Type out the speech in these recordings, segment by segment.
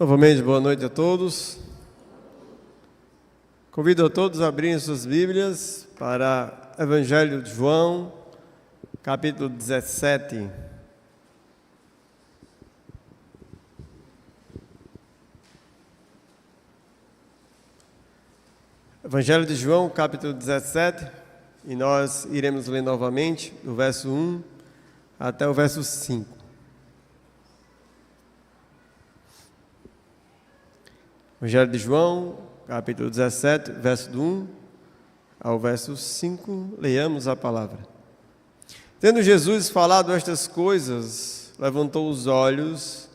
Novamente, boa noite a todos. Convido a todos a abrirem suas Bíblias para o Evangelho de João, capítulo 17. Evangelho de João, capítulo 17, e nós iremos ler novamente do verso 1 até o verso 5. Evangelho de João, capítulo 17, verso do 1 ao verso 5, leiamos a palavra. Tendo Jesus falado estas coisas, levantou os olhos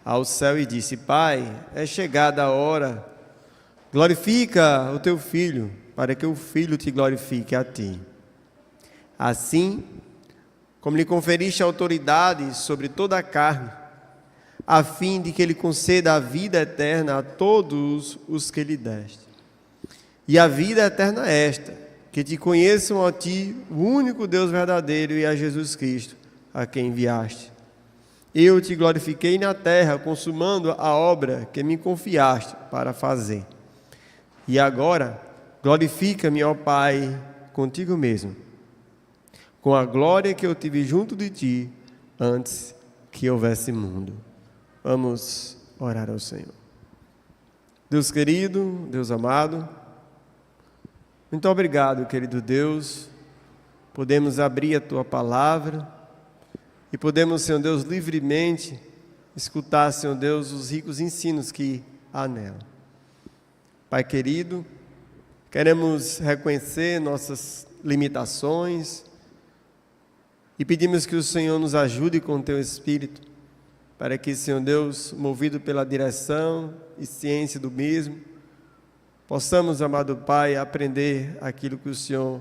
ao céu e disse: Pai, é chegada a hora, glorifica o teu Filho, para que o Filho te glorifique a ti. Assim, como lhe conferiste autoridade sobre toda a carne, a fim de que ele conceda a vida eterna a todos os que lhe deste. E a vida eterna é esta, que te conheçam a ti, o único Deus verdadeiro, e a Jesus Cristo, a quem enviaste. Eu te glorifiquei na terra, consumando a obra que me confiaste para fazer. E agora, glorifica-me, ó Pai, contigo mesmo, com a glória que eu tive junto de ti, antes que houvesse mundo. Vamos orar ao Senhor. Deus querido, Deus amado, muito obrigado, querido Deus, podemos abrir a Tua palavra e podemos, Senhor Deus, livremente escutar, Senhor Deus, os ricos ensinos que há nela. Pai querido, queremos reconhecer nossas limitações e pedimos que o Senhor nos ajude com o Teu Espírito, para que, Senhor Deus, movido pela direção e ciência do mesmo, possamos, amado Pai, aprender aquilo que o Senhor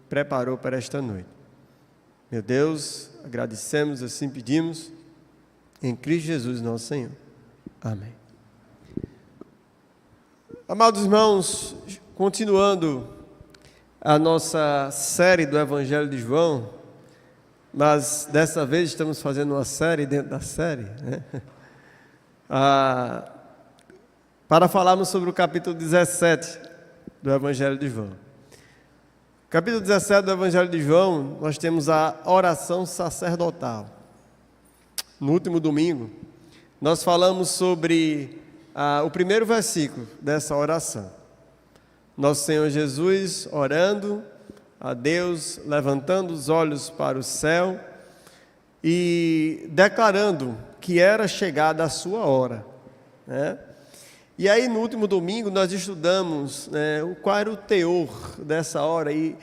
preparou para esta noite. Meu Deus, agradecemos, assim pedimos, em Cristo Jesus, nosso Senhor. Amém. Amados irmãos, continuando a nossa série do Evangelho de João, mas dessa vez estamos fazendo uma série dentro da série, né? Para falarmos sobre o capítulo 17 do Evangelho de João. Capítulo 17 do Evangelho de João, nós temos a oração sacerdotal. No último domingo, nós falamos sobre o primeiro versículo dessa oração. Nosso Senhor Jesus orando a Deus, levantando os olhos para o céu e declarando que era chegada a sua hora, né? E aí no último domingo nós estudamos, né, qual era o teor dessa hora e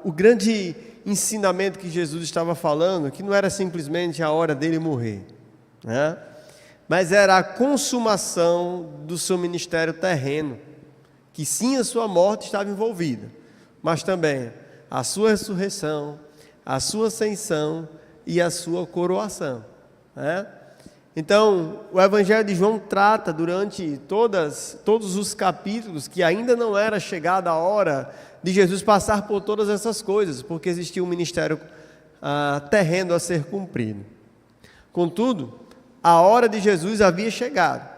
o grande ensinamento que Jesus estava falando, que não era simplesmente a hora dele morrer, né? Mas era a consumação do seu ministério terreno, que sim, a sua morte estava envolvida, mas também a sua ressurreição, a sua ascensão e a sua coroação, né? Então, o Evangelho de João trata durante todos os capítulos que ainda não era chegada a hora de Jesus passar por todas essas coisas, porque existia um ministério terreno a ser cumprido. Contudo, a hora de Jesus havia chegado,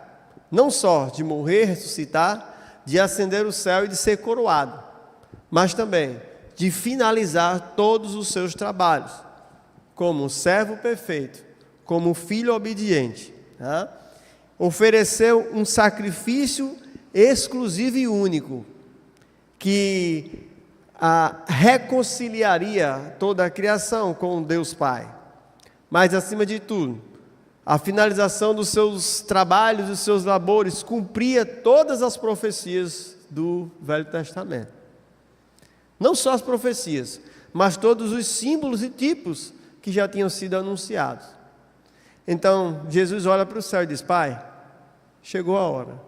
não só de morrer, ressuscitar, de ascender o céu e de ser coroado, mas também de finalizar todos os seus trabalhos, como servo perfeito, como filho obediente, tá? Ofereceu um sacrifício exclusivo e único, que reconciliaria toda a criação com Deus Pai, mas acima de tudo, a finalização dos seus trabalhos, dos seus labores, cumpria todas as profecias do Velho Testamento. Não só as profecias, mas todos os símbolos e tipos que já tinham sido anunciados. Então, Jesus olha para o céu e diz: Pai, chegou a hora.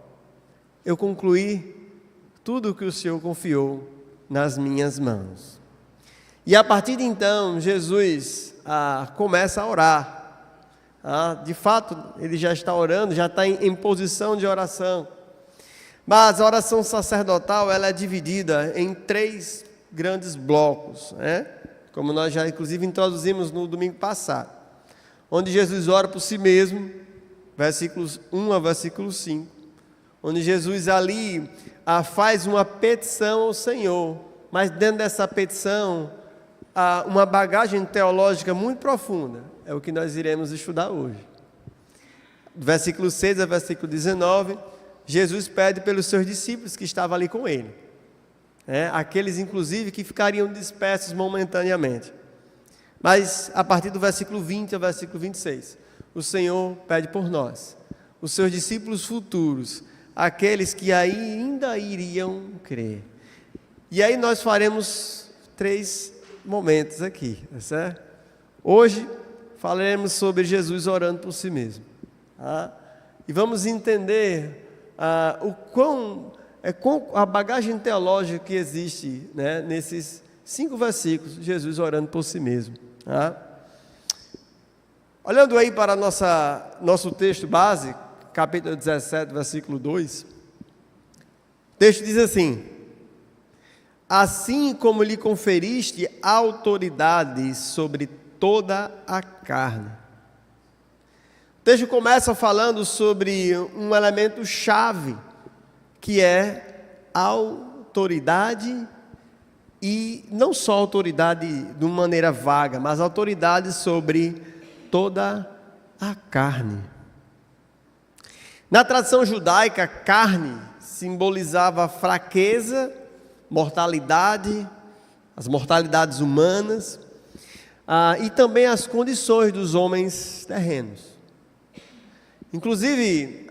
Eu concluí tudo o que o Senhor confiou nas minhas mãos. E a partir de então, Jesus começa a orar. De fato, ele já está orando, já está em posição de oração. Mas a oração sacerdotal, ela é dividida em 3 grandes blocos, né? Como nós já inclusive introduzimos no domingo passado, onde Jesus ora por si mesmo, versículos 1 a versículo 5, onde Jesus ali faz uma petição ao Senhor, mas dentro dessa petição há uma bagagem teológica muito profunda, é o que nós iremos estudar hoje. Do versículo 6 a versículo 19, Jesus pede pelos seus discípulos que estavam ali com ele, aqueles inclusive que ficariam dispersos momentaneamente. Mas a partir do versículo 20 ao versículo 26, o Senhor pede por nós, os seus discípulos futuros, aqueles que ainda iriam crer. E aí nós faremos 3 momentos aqui, tá certo? Hoje falaremos sobre Jesus orando por si mesmo, e vamos entender a bagagem teológica que existe, nesses 5 versículos, Jesus orando por si mesmo. Olhando aí para nosso texto base, capítulo 17, versículo 2, o texto diz assim: assim como lhe conferiste autoridade sobre toda a carne. O texto começa falando sobre um elemento chave, que é autoridade, e não só autoridade de uma maneira vaga, mas autoridade sobre toda a carne. Na tradição judaica, carne simbolizava fraqueza, mortalidade, as mortalidades humanas, e também as condições dos homens terrenos. Inclusive,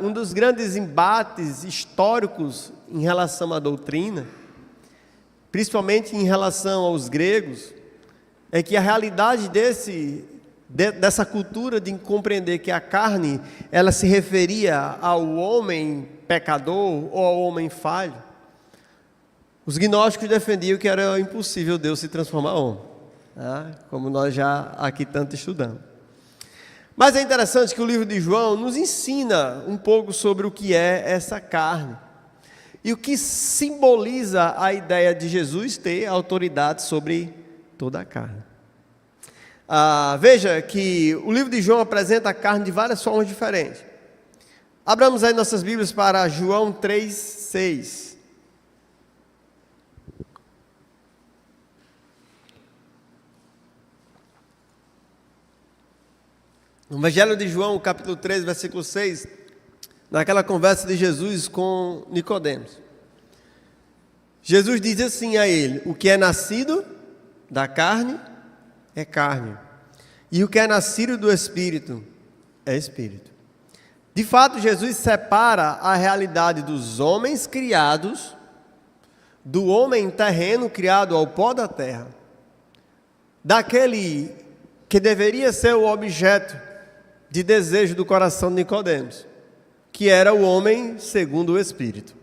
um dos grandes embates históricos em relação à doutrina, principalmente em relação aos gregos, é que a realidade dessa cultura de compreender que a carne, ela se referia ao homem pecador ou ao homem falho. Os gnósticos defendiam que era impossível Deus se transformar em homem, como nós já aqui tanto estudamos. Mas é interessante que o livro de João nos ensina um pouco sobre o que é essa carne e o que simboliza a ideia de Jesus ter autoridade sobre toda a carne. Veja que o livro de João apresenta a carne de várias formas diferentes. Abramos aí nossas Bíblias para João 3:6. No Evangelho de João, capítulo 3, versículo 6, naquela conversa de Jesus com Nicodemos, Jesus diz assim a ele: o que é nascido da carne é carne, e o que é nascido do Espírito é Espírito. De fato, Jesus separa a realidade dos homens criados do homem terreno criado ao pó da terra, daquele que deveria ser o objeto de desejo do coração de Nicodemos, que era o homem segundo o Espírito.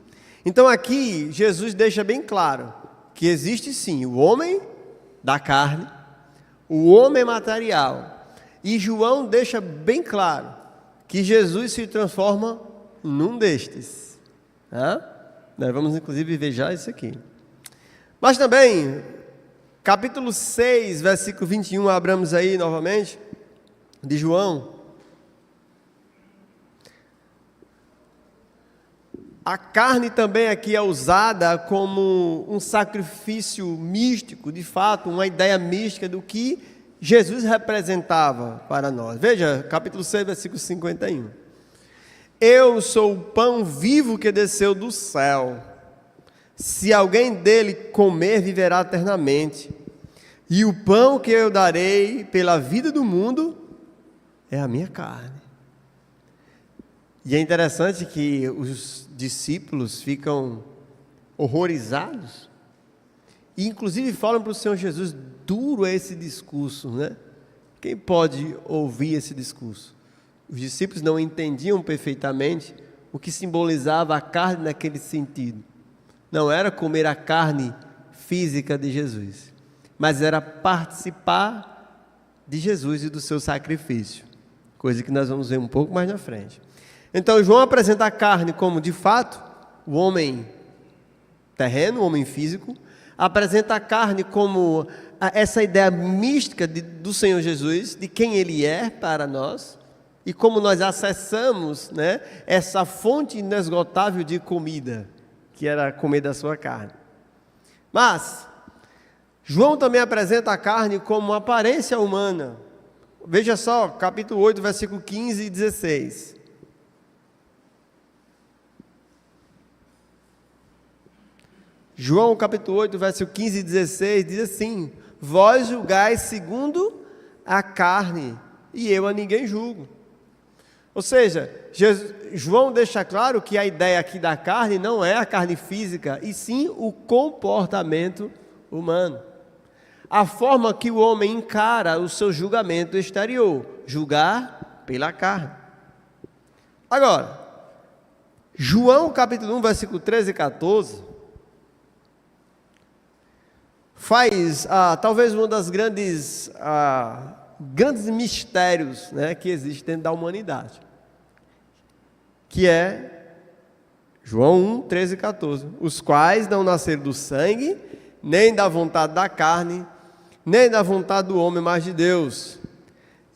Então aqui Jesus deixa bem claro que existe sim o homem da carne, o homem material, e João deixa bem claro que Jesus se transforma num destes. Nós vamos inclusive ver já isso aqui. Mas também, capítulo 6, versículo 21, abramos aí novamente, de João. A carne também aqui é usada como um sacrifício místico, de fato, uma ideia mística do que Jesus representava para nós. Veja, capítulo 6, versículo 51. Eu sou o pão vivo que desceu do céu. Se alguém dele comer, viverá eternamente. E o pão que eu darei pela vida do mundo é a minha carne. E é interessante que os discípulos ficam horrorizados e inclusive falam para o Senhor Jesus: duro é esse discurso, né? Quem pode ouvir esse discurso? Os discípulos não entendiam perfeitamente o que simbolizava a carne naquele sentido. Não era comer a carne física de Jesus, mas era participar de Jesus e do seu sacrifício, coisa que nós vamos ver um pouco mais na frente. Então João apresenta a carne como, de fato, o homem terreno, o homem físico, apresenta a carne como essa ideia mística do Senhor Jesus, de quem Ele é para nós, e como nós acessamos, né, essa fonte inesgotável de comida, que era comer da sua carne. Mas João também apresenta a carne como uma aparência humana. Veja só, capítulo 8, versículo 15 e 16. João, capítulo 8, versículo 15 e 16, diz assim: vós julgais segundo a carne, e eu a ninguém julgo. Ou seja, João deixa claro que a ideia aqui da carne não é a carne física, e sim o comportamento humano. A forma que o homem encara o seu julgamento exterior, julgar pela carne. Agora, João capítulo 1, versículo 13 e 14, faz talvez um dos grandes mistérios, né, que existe dentro da humanidade, que é João 1, 13 e 14, os quais não nasceram do sangue, nem da vontade da carne, nem da vontade do homem, mas de Deus.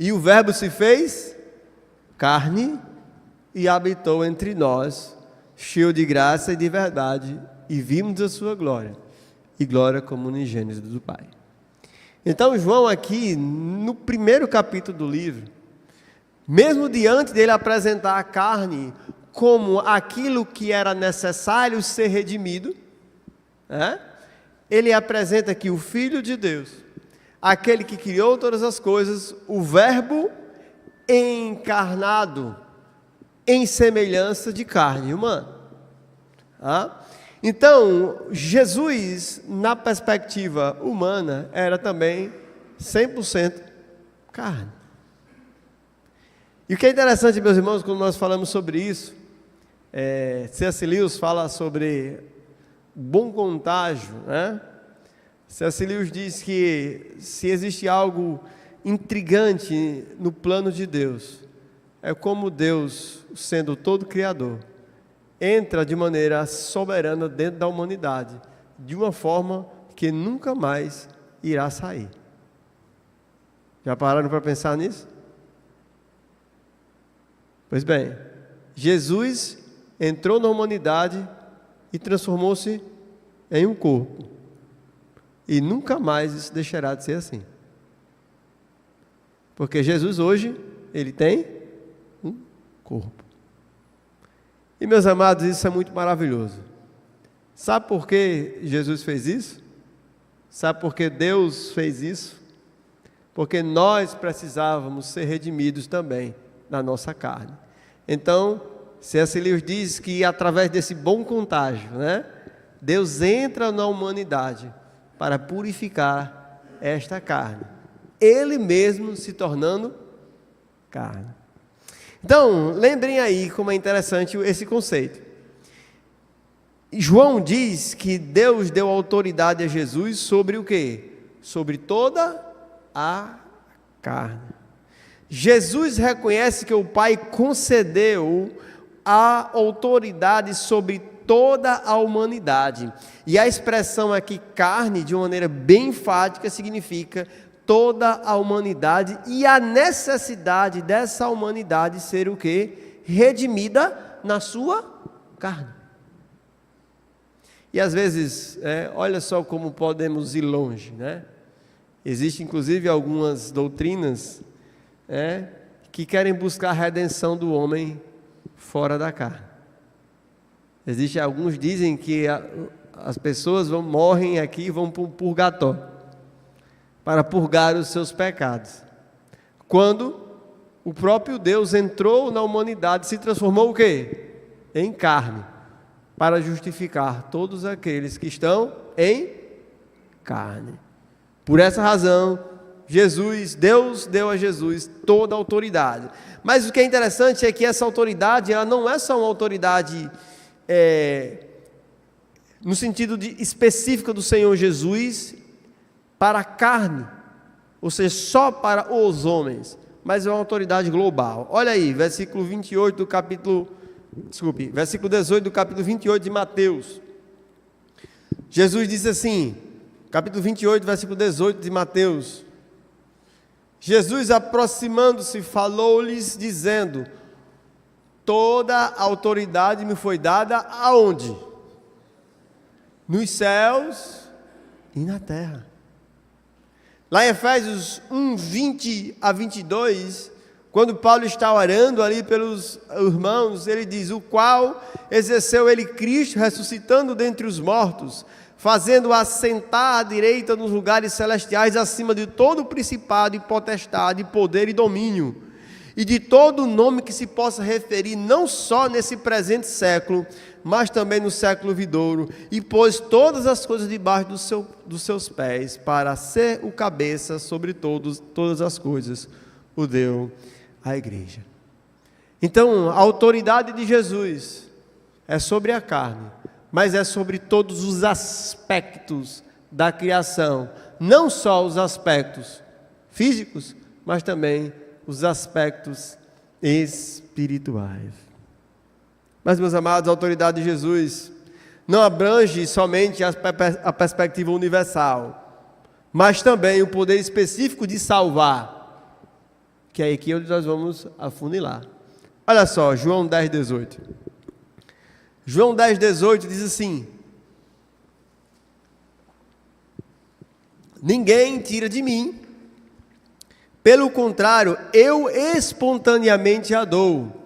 E o Verbo se fez carne e habitou entre nós, cheio de graça e de verdade, e vimos a sua glória, e glória como unigênito do Pai. Então João aqui, no primeiro capítulo do livro, mesmo diante dele apresentar a carne como aquilo que era necessário ser redimido, né, ele apresenta aqui o Filho de Deus, aquele que criou todas as coisas, o Verbo encarnado em semelhança de carne humana. Então, Jesus, na perspectiva humana, era também 100% carne. E o que é interessante, meus irmãos, quando nós falamos sobre isso, C.S. Lewis fala sobre bom contágio, né? C.S. Lewis diz que se existe algo intrigante no plano de Deus, é como Deus, sendo todo criador, entra de maneira soberana dentro da humanidade, de uma forma que nunca mais irá sair. Já pararam para pensar nisso? Pois bem, Jesus entrou na humanidade e transformou-se em um corpo. E nunca mais isso deixará de ser assim. Porque Jesus hoje, ele tem um corpo. E meus amados, isso é muito maravilhoso. Sabe por que Jesus fez isso? Sabe por que Deus fez isso? Porque nós precisávamos ser redimidos também da nossa carne. Então, C.S. Lewis diz que através desse bom contágio, né, Deus entra na humanidade para purificar esta carne. Ele mesmo se tornando carne. Então, lembrem aí como é interessante esse conceito. João diz que Deus deu autoridade a Jesus sobre o quê? Sobre toda a carne. Jesus reconhece que o Pai concedeu a autoridade sobre toda a humanidade. E a expressão aqui carne, de uma maneira bem enfática, significa toda a humanidade e a necessidade dessa humanidade ser o quê? Redimida na sua carne. E às vezes, olha só como podemos ir longe, né? Existem inclusive algumas doutrinas que querem buscar a redenção do homem fora da carne. Existem alguns dizem que as pessoas morrem aqui e vão para um purgatório para purgar os seus pecados. Quando o próprio Deus entrou na humanidade, se transformou o quê? Em carne, para justificar todos aqueles que estão em carne. Por essa razão, Deus deu a Jesus toda a autoridade. Mas o que é interessante é que essa autoridade, ela não é só uma autoridade no sentido específico do Senhor Jesus para a carne, ou seja, só para os homens, mas é uma autoridade global. Olha aí, versículo 28 do capítulo, versículo 18 do capítulo 28 de Mateus. Jesus disse assim, capítulo 28, versículo 18 de Mateus: Jesus, aproximando-se, falou-lhes, dizendo: toda a autoridade me foi dada aonde? Nos céus e na terra. Lá em Efésios 1, 20 a 22, quando Paulo está orando ali pelos irmãos, ele diz: o qual exerceu ele Cristo, ressuscitando dentre os mortos, fazendo-o assentar à direita nos lugares celestiais, acima de todo principado e potestade, poder e domínio, e de todo nome que se possa referir, não só nesse presente século, mas também no século vindouro, e pôs todas as coisas debaixo dos seus pés, para ser o cabeça sobre todas as coisas, o deu à igreja. Então, a autoridade de Jesus é sobre a carne, mas é sobre todos os aspectos da criação, não só os aspectos físicos, mas também os aspectos espirituais. Mas, meus amados, a autoridade de Jesus não abrange somente a perspectiva universal, mas também o poder específico de salvar, que é aqui onde nós vamos afunilar. Olha só, João 10, 18. João 10, 18 diz assim: ninguém tira de mim, pelo contrário, eu espontaneamente a dou.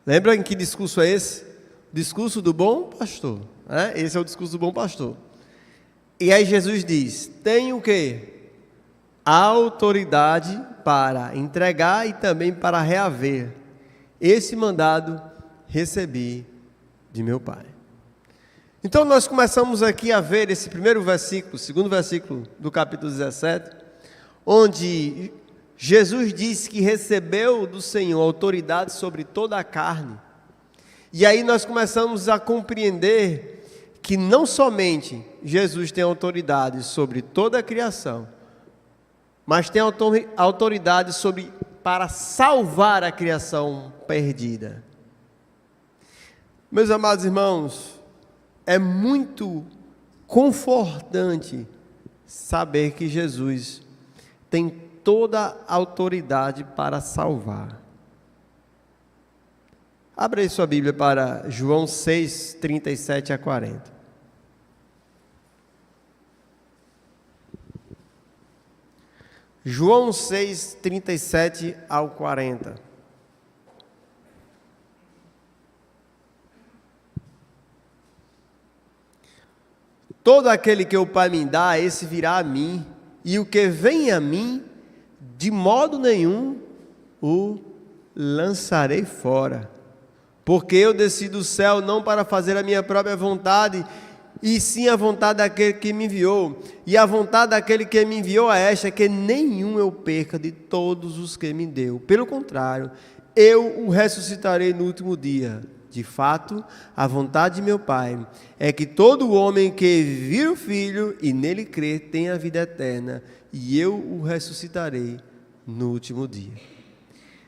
Lembra em que discurso é esse? O discurso do bom pastor. Esse é o discurso do bom pastor. E aí Jesus diz: tenho o quê? Autoridade para entregar e também para reaver. Esse mandado recebi de meu Pai. Então nós começamos aqui a ver esse primeiro versículo, segundo versículo do capítulo 17, onde Jesus disse que recebeu do Senhor autoridade sobre toda a carne. E aí nós começamos a compreender que não somente Jesus tem autoridade sobre toda a criação, mas tem autoridade para salvar a criação perdida. Meus amados irmãos, é muito confortante saber que Jesus tem toda a autoridade para salvar. Abra aí sua Bíblia para João 6, 37 a 40. João 6, 37 ao 40. Todo aquele que o Pai me dá, esse virá a mim, e o que vem a mim, de modo nenhum o lançarei fora. Porque eu desci do céu não para fazer a minha própria vontade, e sim a vontade daquele que me enviou. E a vontade daquele que me enviou é esta: que nenhum eu perca de todos os que me deu. Pelo contrário, eu o ressuscitarei no último dia. De fato, a vontade de meu Pai é que todo homem que vir o Filho e nele crer tenha a vida eterna, e eu o ressuscitarei no último dia.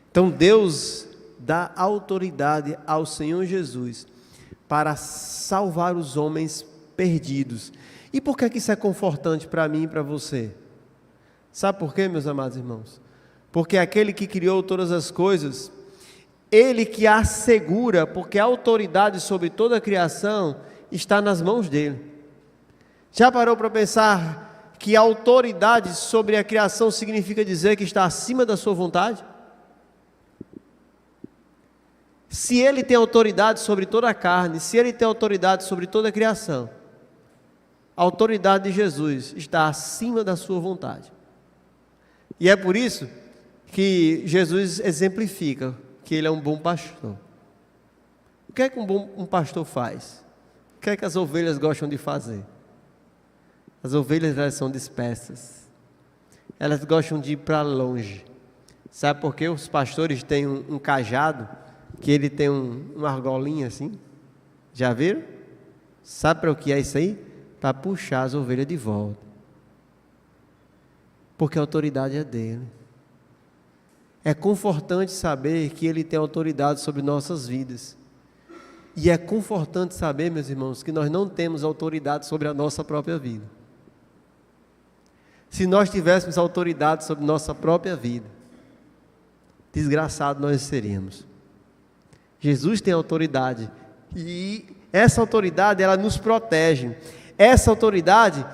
Então Deus dá autoridade ao Senhor Jesus para salvar os homens perdidos. E por que isso é confortante para mim e para você? Sabe por quê, meus amados irmãos? Porque aquele que criou todas as coisas, Ele que assegura, porque a autoridade sobre toda a criação está nas mãos dele. Já parou para pensar que a autoridade sobre a criação significa dizer que está acima da sua vontade? Se Ele tem autoridade sobre toda a carne, se Ele tem autoridade sobre toda a criação, a autoridade de Jesus está acima da sua vontade. E é por isso que Jesus exemplifica que Ele é um bom pastor. O que é que um pastor faz? O que é que as ovelhas gostam de fazer? As ovelhas, elas são dispersas. Elas gostam de ir para longe. Sabe por quê? Os pastores têm um cajado, que ele tem uma argolinha assim. Já viram? Sabe para o que é isso aí? Para puxar as ovelhas de volta. Porque a autoridade é dele. É confortante saber que Ele tem autoridade sobre nossas vidas. E é confortante saber, meus irmãos, que nós não temos autoridade sobre a nossa própria vida. se nós tivéssemos autoridade sobre nossa própria vida, desgraçado nós seríamos. Jesus tem autoridade, e essa autoridade, ela nos protege. Essa autoridade,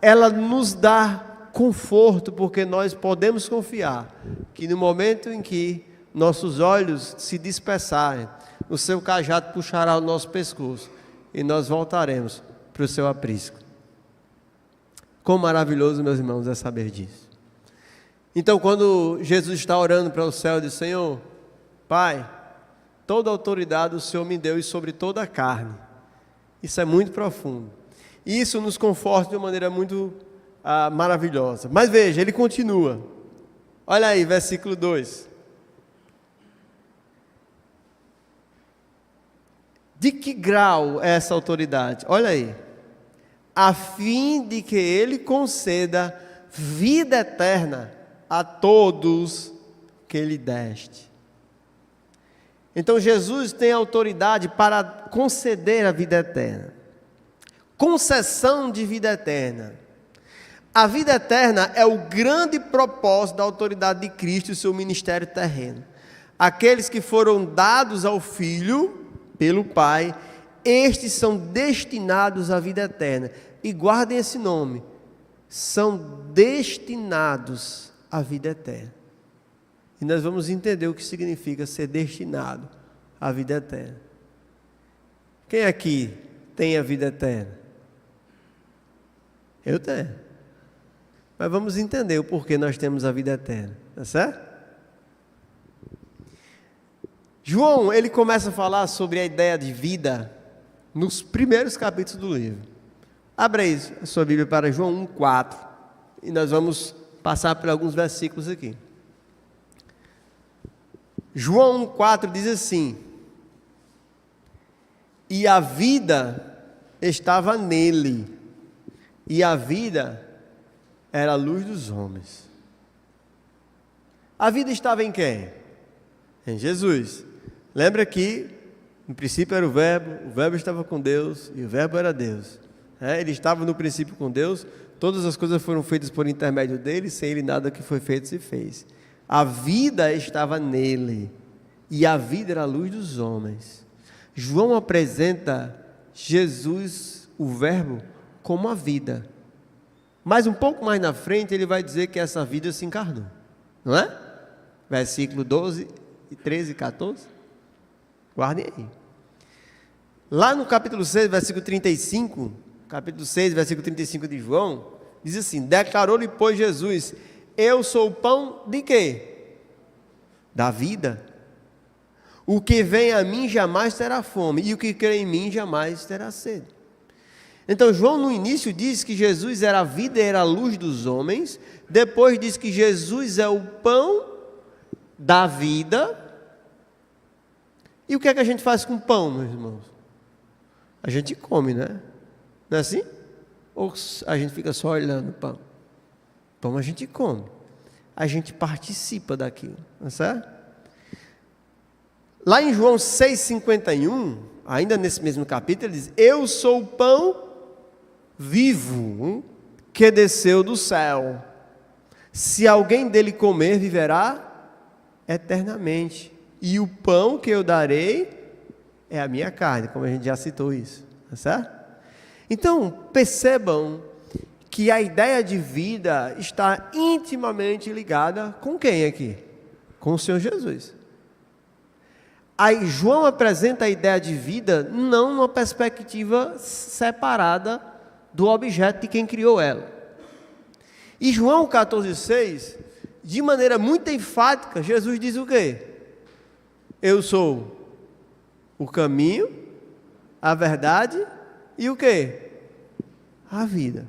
ela nos dá conforto, porque nós podemos confiar que no momento em que nossos olhos se dispersarem, o seu cajado puxará o nosso pescoço e nós voltaremos para o seu aprisco. Quão maravilhoso, meus irmãos, é saber disso. Então, quando Jesus está orando para o céu, diz: Senhor, Pai, toda autoridade o Senhor me deu e sobre toda a carne. Isso é muito profundo. E isso nos conforta de uma maneira muito maravilhosa. Mas veja, ele continua. Olha aí, versículo 2. De que grau é essa autoridade? Olha aí. A fim de que ele conceda vida eterna a todos que lhe deste. Então Jesus tem autoridade para conceder a vida eterna. Concessão de vida eterna. A vida eterna é o grande propósito da autoridade de Cristo e seu ministério terreno. Aqueles que foram dados ao Filho pelo Pai, estes são destinados à vida eterna. E guardem esse nome: são destinados à vida eterna. E nós vamos entender o que significa ser destinado à vida eterna. Quem aqui tem a vida eterna? Eu tenho. Mas vamos entender o porquê nós temos a vida eterna, tá certo? João, ele começa a falar sobre a ideia de vida nos primeiros capítulos do livro. Abra aí a sua Bíblia para João 1,4 e nós vamos passar por alguns versículos aqui. João 1,4 diz assim: e a vida estava nele, e a vida era a luz dos homens. A vida estava em quem? Em Jesus. Lembra que no princípio era o Verbo estava com Deus e o Verbo era Deus. Ele estava no princípio com Deus, todas as coisas foram feitas por intermédio dele, sem ele nada que foi feito se fez. A vida estava nele, e a vida era a luz dos homens. João apresenta Jesus, o Verbo, como a vida. Mas um pouco mais na frente ele vai dizer que essa vida se encarnou, não é? Versículo 12, 13 e 14. Guardem aí. Lá no capítulo 6, versículo 35, capítulo 6, versículo 35 de João, diz assim: declarou-lhe, pois, Jesus: eu sou o pão de quê? Da vida. O que vem a mim jamais terá fome, e o que crê em mim jamais terá sede. Então João no início diz que Jesus era a vida e era a luz dos homens. Depois diz que Jesus é o pão da vida. E o que é que a gente faz com pão, meus irmãos? A gente come, né? Não é assim? Ou a gente fica só olhando o pão? Pão a gente come. A gente participa daquilo, não é certo? Lá em João 6,51, ainda nesse mesmo capítulo, ele diz: eu sou o pão vivo que desceu do céu. Se alguém dele comer, viverá eternamente. E o pão que eu darei é a minha carne, como a gente já citou isso, tá certo? Então, percebam que a ideia de vida está intimamente ligada com quem aqui? Com o Senhor Jesus. Aí João apresenta a ideia de vida não numa perspectiva separada do objeto de quem criou ela. E João 14,6, de maneira muito enfática, Jesus diz o quê? Eu sou o caminho, a verdade e o quê? A vida.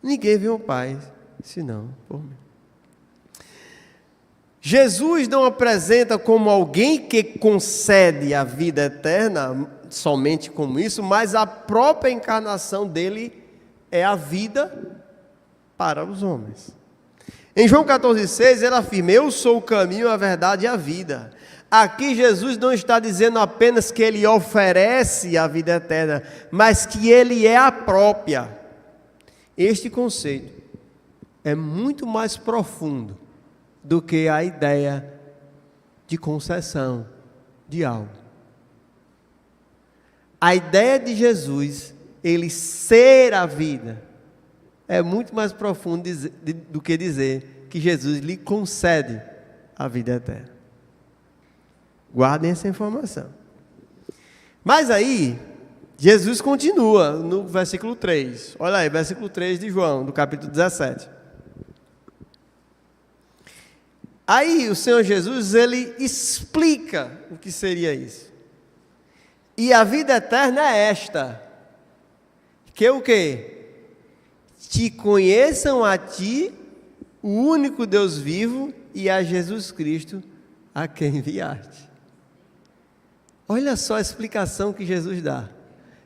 Ninguém vê o Pai senão por mim. Jesus não apresenta como alguém que concede a vida eterna, somente como isso, mas a própria encarnação dele é a vida para os homens. Em João 14,6 ele afirma: eu sou o caminho, a verdade e a vida. Aqui Jesus não está dizendo apenas que ele oferece a vida eterna, mas que ele é a própria. Este conceito é muito mais profundo do que a ideia de concessão de algo. A ideia de Jesus, ele ser a vida, é muito mais profundo do que dizer que Jesus lhe concede a vida eterna. Guardem essa informação. Mas aí, Jesus continua no versículo 3. Olha aí, versículo 3 de João, do capítulo 17. Aí o Senhor Jesus, ele explica o que seria isso. E a vida eterna é esta, que o quê? Te conheçam a ti, o único Deus vivo, e a Jesus Cristo, a quem enviaste. Olha só a explicação que Jesus dá.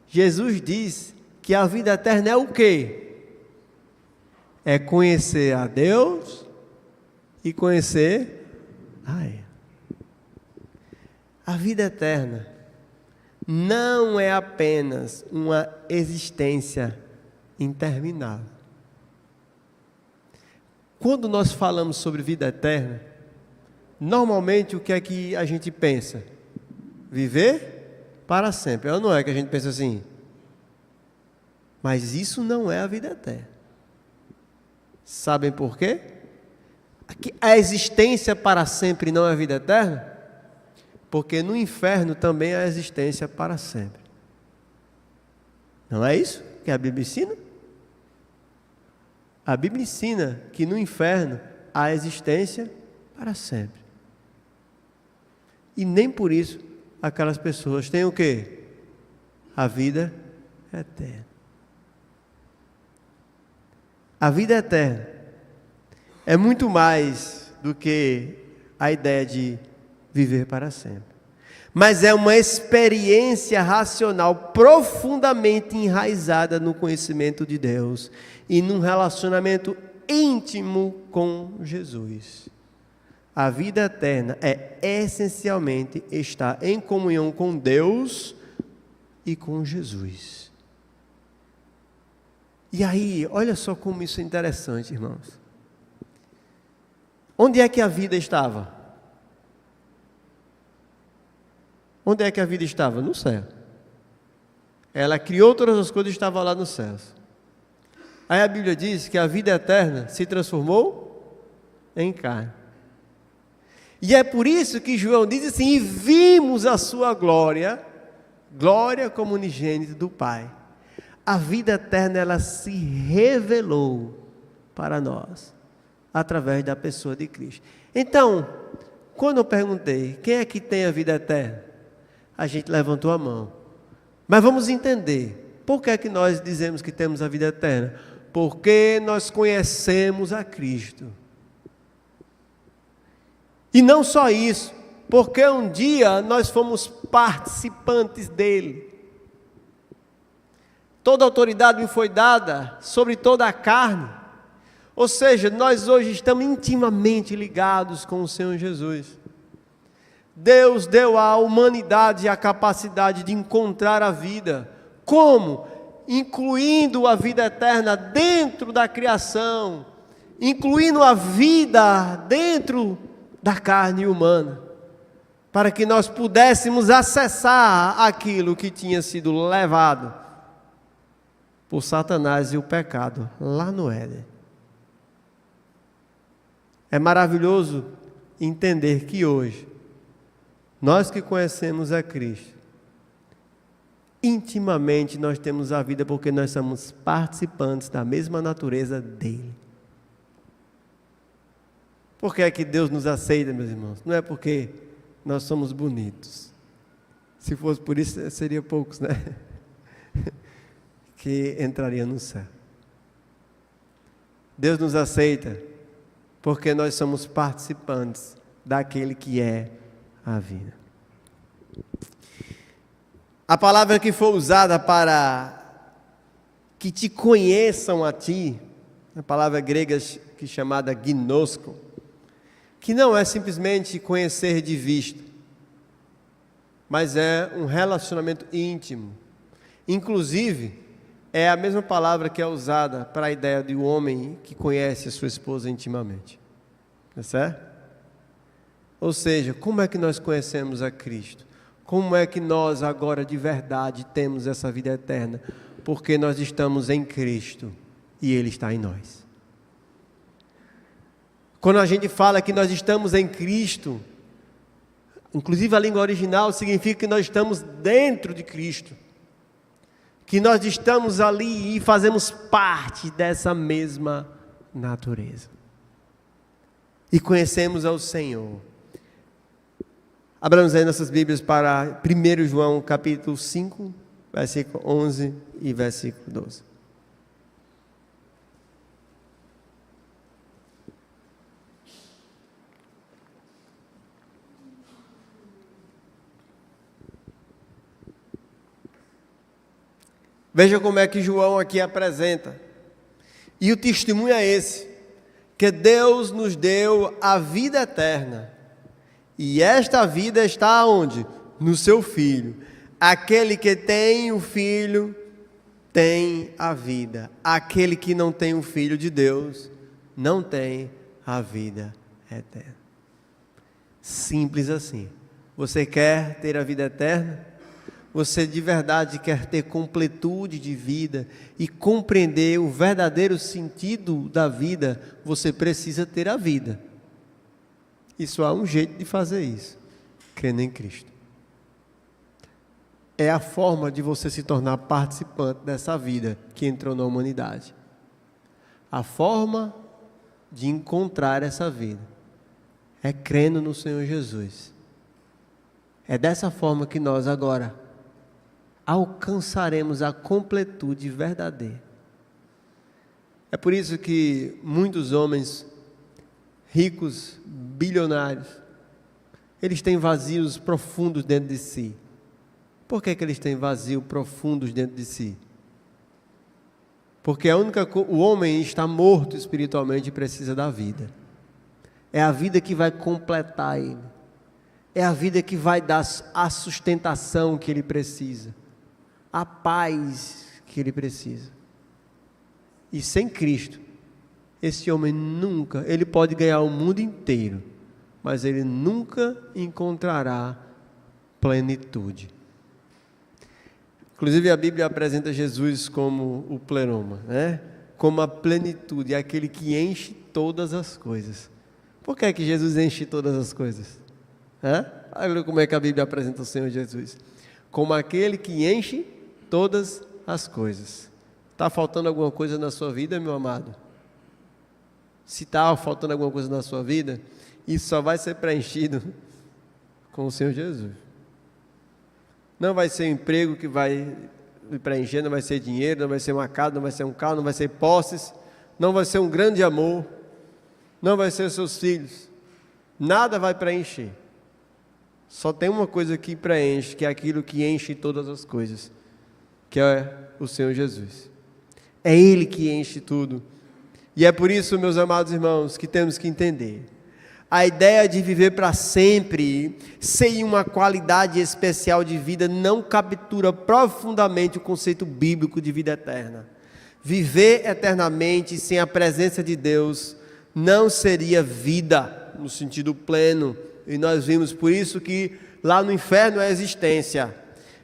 Jesus diz que a vida eterna é o quê? É conhecer a Deus e conhecer a Ele. A vida eterna não é apenas uma existência interminável. Quando nós falamos sobre vida eterna, normalmente o que é que a gente pensa? Viver para sempre. Ou não é que a gente pensa assim? Mas isso não é a vida eterna. Sabem por quê? A existência para sempre não é a vida eterna? Porque no inferno também há existência para sempre. Não é isso que a Bíblia ensina? A Bíblia ensina que no inferno há existência para sempre. E nem por isso aquelas pessoas têm o quê? A vida eterna. A vida eterna é muito mais do que a ideia de viver para sempre. Mas é uma experiência racional profundamente enraizada no conhecimento de Deus e num relacionamento íntimo com Jesus. A vida eterna é essencialmente estar em comunhão com Deus e com Jesus. E aí, olha só como isso é interessante, irmãos. Onde é que a vida estava? Onde é que a vida estava? No céu. Ela criou todas as coisas e estava lá nos céus. Aí a Bíblia diz que a vida eterna se transformou em carne. E é por isso que João diz assim: e vimos a sua glória, glória como unigênito do Pai. A vida eterna, ela se revelou para nós, através da pessoa de Cristo. Então, quando eu perguntei, quem é que tem a vida eterna? A gente levantou a mão. Mas vamos entender, por que é que nós dizemos que temos a vida eterna? Porque nós conhecemos a Cristo. E não só isso, porque um dia nós fomos participantes dele. Toda autoridade me foi dada sobre toda a carne. Ou seja, nós hoje estamos intimamente ligados com o Senhor Jesus. Deus deu à humanidade a capacidade de encontrar a vida. Como? Incluindo a vida eterna dentro da criação, incluindo a vida dentro da carne humana, para que nós pudéssemos acessar aquilo que tinha sido levado por Satanás e o pecado lá no Éden. É maravilhoso entender que hoje, nós que conhecemos a Cristo, intimamente nós temos a vida porque nós somos participantes da mesma natureza dele. Por que é que Deus nos aceita, meus irmãos? Não é porque nós somos bonitos. Se fosse por isso, seria poucos, né? Que entrariam no céu. Deus nos aceita porque nós somos participantes daquele que é a vida. A palavra que foi usada para que te conheçam a ti, a palavra grega que é chamada gnosko, que não é simplesmente conhecer de vista, mas é um relacionamento íntimo. Inclusive, é a mesma palavra que é usada para a ideia de um homem que conhece a sua esposa intimamente. Tá certo? Ou seja, como é que nós conhecemos a Cristo? Como é que nós agora de verdade temos essa vida eterna? Porque nós estamos em Cristo e Ele está em nós. Quando a gente fala que nós estamos em Cristo, inclusive a língua original significa que nós estamos dentro de Cristo. Que nós estamos ali e fazemos parte dessa mesma natureza. E conhecemos ao Senhor. Abramos aí nossas Bíblias para 1 João capítulo 5, versículo 11 e versículo 12. Veja como é que João aqui apresenta. E o testemunho é esse, que Deus nos deu a vida eterna. E esta vida está onde? No seu Filho. Aquele que tem o Filho tem a vida. Aquele que não tem o Filho de Deus não tem a vida eterna. Simples assim. Você quer ter a vida eterna? Você de verdade quer ter completude de vida e compreender o verdadeiro sentido da vida? Você precisa ter a vida. E só há um jeito de fazer isso: crendo em Cristo. É a forma de você se tornar participante dessa vida que entrou na humanidade. A forma de encontrar essa vida é crendo no Senhor Jesus. É dessa forma que nós agora alcançaremos a completude verdadeira. É por isso que muitos homens ricos, bilionários, eles têm vazios profundos dentro de si. Por que eles têm vazios profundos dentro de si? Porque o homem está morto espiritualmente e precisa da vida. É a vida que vai completar ele. É a vida que vai dar a sustentação que ele precisa, a paz que ele precisa. E sem Cristo, esse homem nunca, ele pode ganhar o mundo inteiro, mas ele nunca encontrará plenitude. Inclusive a Bíblia apresenta Jesus como o pleroma, né? Como a plenitude, aquele que enche todas as coisas. Por que é que Jesus enche todas as coisas? Olha como é que a Bíblia apresenta o Senhor Jesus. Como aquele que enche todas as coisas. Está faltando alguma coisa na sua vida, meu amado? Se está faltando alguma coisa na sua vida, isso só vai ser preenchido com o Senhor Jesus. Não vai ser emprego que vai preencher, não vai ser dinheiro, não vai ser uma casa, não vai ser um carro, não vai ser posses, não vai ser um grande amor, não vai ser seus filhos. Nada vai preencher. Só tem uma coisa que preenche, que é aquilo que enche todas as coisas, que é o Senhor Jesus. É Ele que enche tudo. E é por isso, meus amados irmãos, que temos que entender. A ideia de viver para sempre, sem uma qualidade especial de vida, não captura profundamente o conceito bíblico de vida eterna. Viver eternamente sem a presença de Deus não seria vida no sentido pleno. E nós vimos por isso que lá no inferno é existência.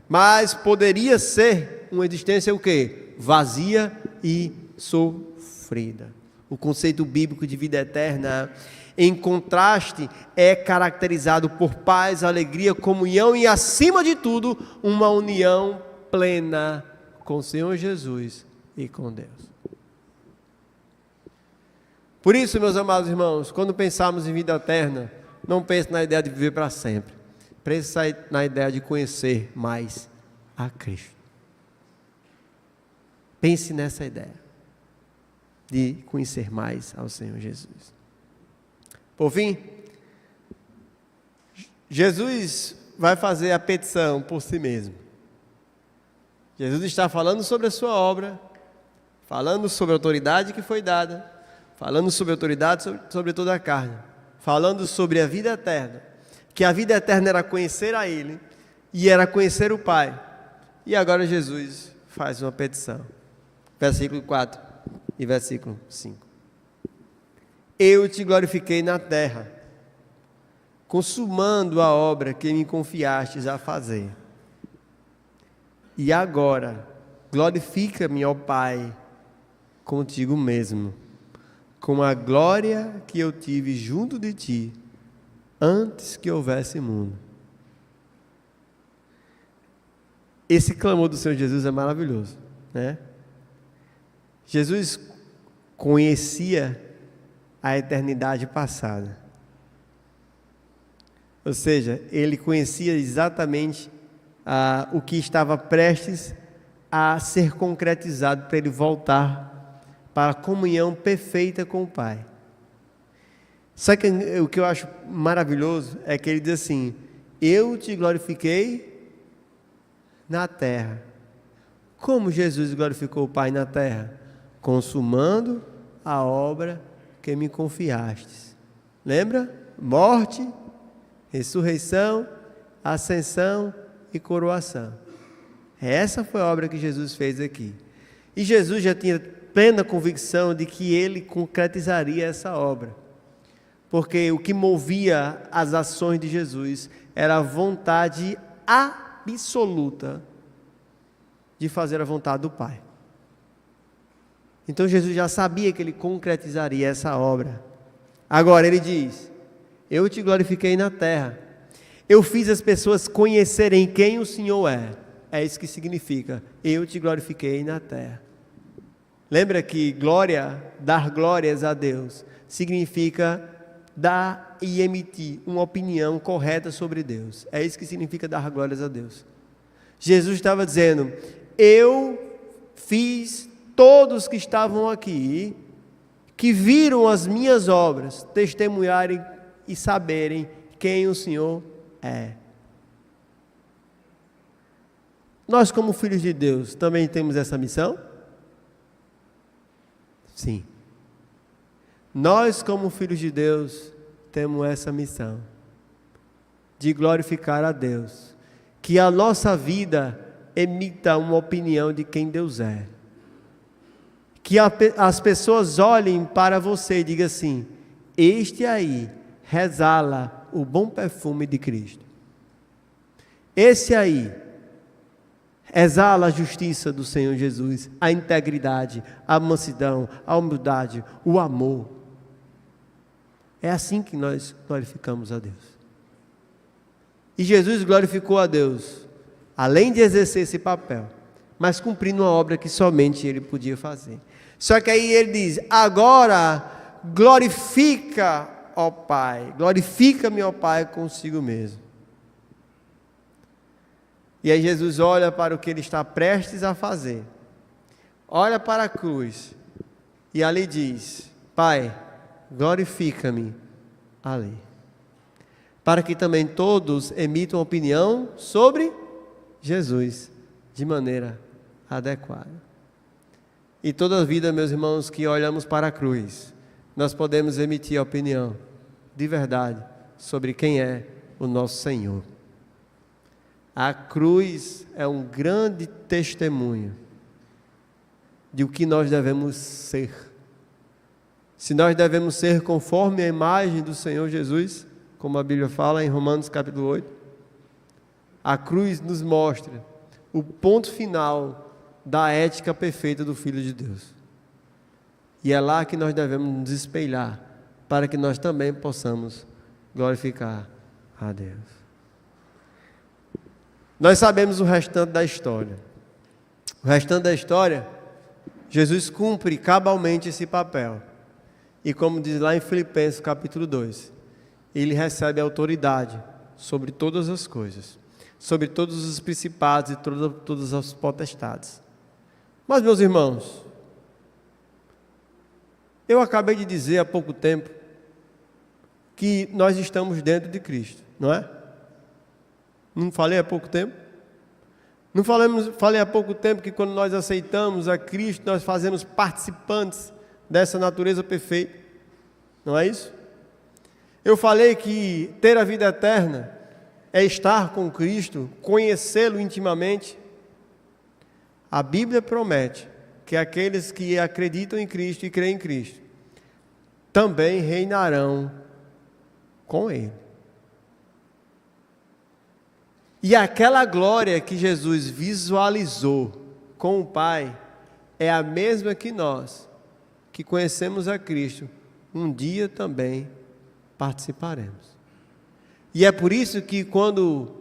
Mas poderia ser uma existência o quê? Vazia e sofrida. O conceito bíblico de vida eterna, em contraste, é caracterizado por paz, alegria, comunhão e, acima de tudo, uma união plena com o Senhor Jesus e com Deus. Por isso, meus amados irmãos, quando pensarmos em vida eterna, não pense na ideia de viver para sempre. Pense na ideia de conhecer mais a Cristo. Pense nessa ideia de conhecer mais ao Senhor Jesus. Por fim, Jesus vai fazer a petição por si mesmo. Jesus está falando sobre a sua obra, falando sobre a autoridade que foi dada, falando sobre a autoridade sobre toda a carne, falando sobre a vida eterna, que a vida eterna era conhecer a Ele e era conhecer o Pai. E agora Jesus faz uma petição. versículo 4 e versículo 5. Eu te glorifiquei na terra, consumando a obra que me confiastes a fazer. E agora, glorifica-me, ó Pai, contigo mesmo, com a glória que eu tive junto de ti, antes que houvesse mundo. Esse clamor do Senhor Jesus é maravilhoso, né? Jesus conhecia a eternidade passada. Ou seja, ele conhecia exatamente o que estava prestes a ser concretizado para ele voltar para a comunhão perfeita com o Pai. Só que o que eu acho maravilhoso é que ele diz assim: eu te glorifiquei na terra. Como Jesus glorificou o Pai na terra? Consumando a obra que me confiastes. Lembra? Morte, ressurreição, ascensão e coroação. Essa foi a obra que Jesus fez aqui. E Jesus já tinha plena convicção de que ele concretizaria essa obra. Porque o que movia as ações de Jesus era a vontade absoluta de fazer a vontade do Pai. Então Jesus já sabia que ele concretizaria essa obra. Agora ele diz: eu te glorifiquei na terra. Eu fiz as pessoas conhecerem quem o Senhor é. É isso que significa: eu te glorifiquei na terra. Lembra que glória, dar glórias a Deus, significa dar e emitir uma opinião correta sobre Deus. É isso que significa dar glórias a Deus. Jesus estava dizendo: eu fiz todos que estavam aqui, que viram as minhas obras, testemunharem e saberem quem o Senhor é. Nós, como filhos de Deus, também temos essa missão? Sim. Nós, como filhos de Deus, temos essa missão de glorificar a Deus, que a nossa vida emita uma opinião de quem Deus é. Que as pessoas olhem para você e digam assim: este aí exala o bom perfume de Cristo. Esse aí exala a justiça do Senhor Jesus, a integridade, a mansidão, a humildade, o amor. É assim que nós glorificamos a Deus. E Jesus glorificou a Deus, além de exercer esse papel, mas cumprindo uma obra que somente ele podia fazer. Só que aí ele diz: agora glorifica, ó Pai, glorifica-me, ó Pai, consigo mesmo. E aí Jesus olha para o que ele está prestes a fazer, olha para a cruz, e ali diz: Pai, glorifica-me ali, para que também todos emitam opinião sobre Jesus, de maneira adequada. E toda a vida, meus irmãos, que olhamos para a cruz, nós podemos emitir opinião de verdade sobre quem é o nosso Senhor. A cruz é um grande testemunho de o que nós devemos ser. Se nós devemos ser conforme a imagem do Senhor Jesus, como a Bíblia fala em Romanos capítulo 8, a cruz nos mostra o ponto final da ética perfeita do Filho de Deus. E é lá que nós devemos nos espelhar, para que nós também possamos glorificar a Deus. Nós sabemos o restante da história. O restante da história, Jesus cumpre cabalmente esse papel. E como diz lá em Filipenses capítulo 2, ele recebe autoridade sobre todas as coisas, sobre todos os principados e todas as potestades. Mas, meus irmãos, eu acabei de dizer há pouco tempo que nós estamos dentro de Cristo, não é? Não falei há pouco tempo? Não falei há pouco tempo que quando nós aceitamos a Cristo, nós fazemos participantes dessa natureza perfeita, não é isso? Eu falei que ter a vida eterna é estar com Cristo, conhecê-lo intimamente. A Bíblia promete que aqueles que acreditam em Cristo e creem em Cristo também reinarão com Ele. E aquela glória que Jesus visualizou com o Pai é a mesma que nós, que conhecemos a Cristo, um dia também participaremos. E é por isso que quando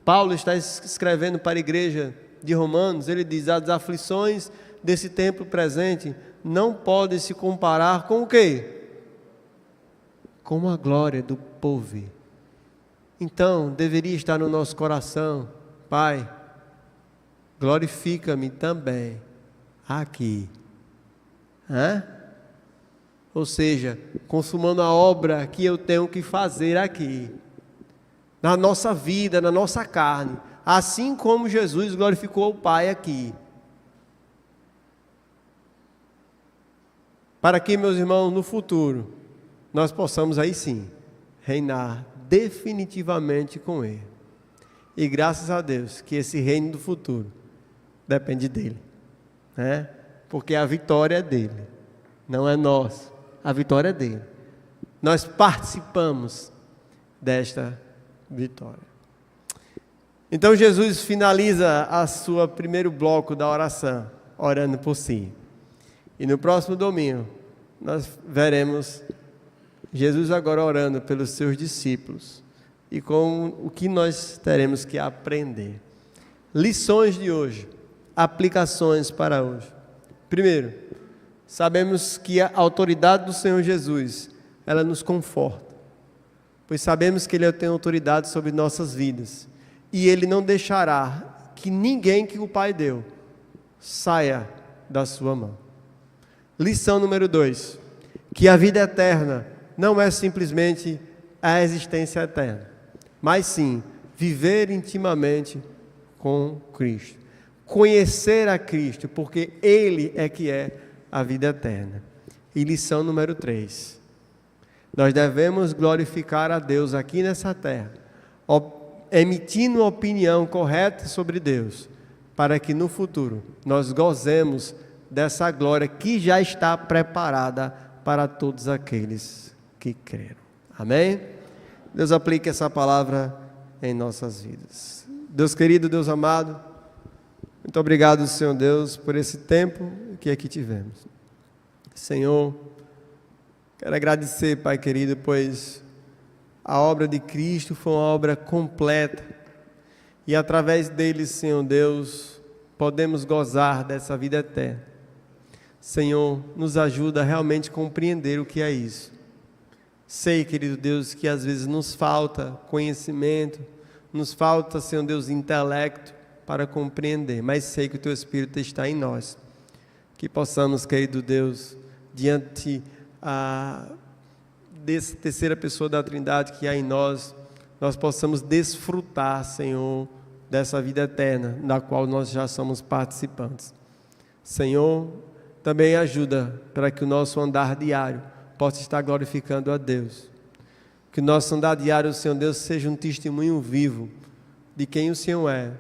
Paulo está escrevendo para a igreja de Romanos, ele diz: as aflições desse tempo presente não podem se comparar com o quê? Com a glória do porvir. Então, deveria estar no nosso coração: Pai, glorifica-me também aqui. Ou seja, consumando a obra que eu tenho que fazer aqui, na nossa vida, na nossa carne, assim como Jesus glorificou o Pai aqui. Para que, meus irmãos, no futuro, nós possamos aí sim, reinar definitivamente com Ele. E graças a Deus, que esse reino do futuro depende dEle, né? Porque a vitória é dEle, não é nossa, a vitória é dEle. Nós participamos desta vitória. Então Jesus finaliza a sua primeiro bloco da oração, orando por si. E no próximo domingo, nós veremos Jesus agora orando pelos seus discípulos e com o que nós teremos que aprender. Lições de hoje, aplicações para hoje. Primeiro, sabemos que a autoridade do Senhor Jesus, ela nos conforta, pois sabemos que Ele tem autoridade sobre nossas vidas e Ele não deixará que ninguém que o Pai deu saia da sua mão. Lição número 2, que a vida eterna não é simplesmente a existência eterna, mas sim viver intimamente com Cristo, conhecer a Cristo, porque Ele é que é a vida eterna. E lição número 3, nós devemos glorificar a Deus aqui nessa terra, emitindo uma opinião correta sobre Deus, para que no futuro nós gozemos dessa glória que já está preparada para todos aqueles que creram. Amém? Deus aplique essa palavra em nossas vidas. Deus querido, Deus amado, muito obrigado, Senhor Deus, por esse tempo que aqui tivemos. Senhor, quero agradecer, Pai querido, pois a obra de Cristo foi uma obra completa e através dele, Senhor Deus, podemos gozar dessa vida eterna. Senhor, nos ajuda a realmente compreender o que é isso. Sei, querido Deus, que às vezes nos falta conhecimento, nos falta, Senhor Deus, intelecto para compreender, mas sei que o Teu Espírito está em nós. Que possamos, querido Deus, diante dessa terceira pessoa da Trindade que há em nós, nós possamos desfrutar, Senhor, dessa vida eterna, da qual nós já somos participantes. Senhor, também ajuda para que o nosso andar diário possa estar glorificando a Deus. Que o nosso andar diário, Senhor Deus, seja um testemunho vivo de quem o Senhor é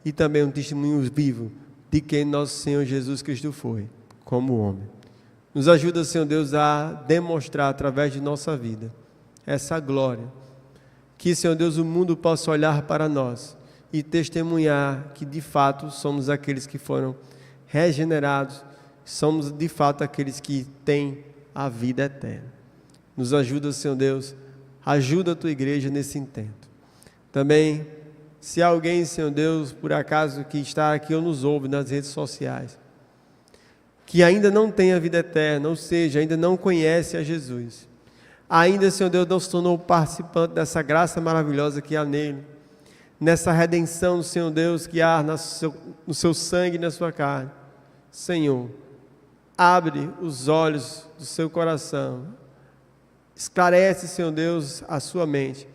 e também um testemunho vivo de quem nosso Senhor Jesus Cristo foi, como homem. Nos ajuda, Senhor Deus, a demonstrar através de nossa vida essa glória. Que, Senhor Deus, o mundo possa olhar para nós e testemunhar que de fato somos aqueles que foram regenerados, somos de fato aqueles que têm a vida eterna. Nos ajuda, Senhor Deus, ajuda a Tua igreja nesse intento. Também, se alguém, Senhor Deus, por acaso que está aqui ou nos ouve nas redes sociais, que ainda não tem a vida eterna, ou seja, ainda não conhece a Jesus, ainda, Senhor Deus, não se tornou participante dessa graça maravilhosa que há nele, nessa redenção, Senhor Deus, que há no seu sangue e na sua carne. Senhor, abre os olhos do seu coração, esclarece, Senhor Deus, a sua mente,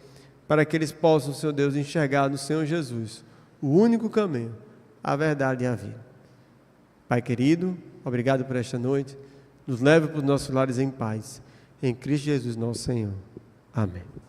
para que eles possam, Senhor Deus, enxergar no Senhor Jesus o único caminho, a verdade e a vida. Pai querido, obrigado por esta noite, nos leve para os nossos lares em paz, em Cristo Jesus nosso Senhor. Amém.